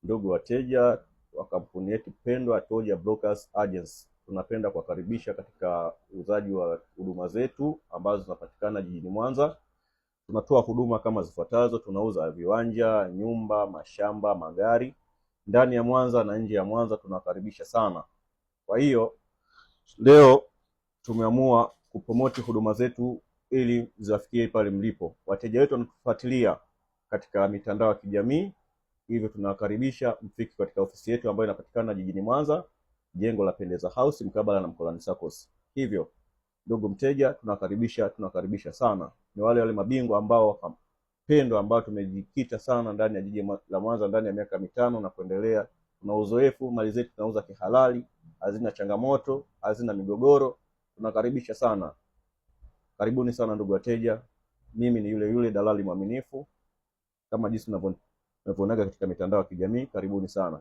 Ndugu wateja wa kampuni yetu pendwa Toja Brokers Agency, tunapenda kuwakaribisha katika uuzaji wa huduma zetu ambazo zinapatikana jijini Mwanza. Tunatoa huduma kama zifuatazo: tunauza viwanja, nyumba, mashamba, magari ndani ya Mwanza na nje ya Mwanza. Tunawakaribisha sana. Kwa hiyo leo tumeamua kupromoti huduma zetu ili ziwafikie pale mlipo. Wateja wetu wanatufuatilia katika mitandao ya kijamii, hivyo tunawakaribisha mfiki katika ofisi yetu ambayo inapatikana jijini Mwanza, jengo la Pendeza House mkabala na Mkolani Saccos. Hivyo ndugu mteja, tunakaribisha sana. Ni wale mabingwa ambao pendwa ambao tumejikita sana ndani ya jiji la Mwanza ndani ya miaka 5 na kuendelea. Tuna uzoefu, mali zetu tunauza kihalali, hazina changamoto, hazina migogoro. Tunakaribisha sana. Karibuni sana ndugu wateja. Mimi ni yule dalali mwaminifu kama jinsi tunavyonaga katika mitandao ya kijamii. Karibuni sana.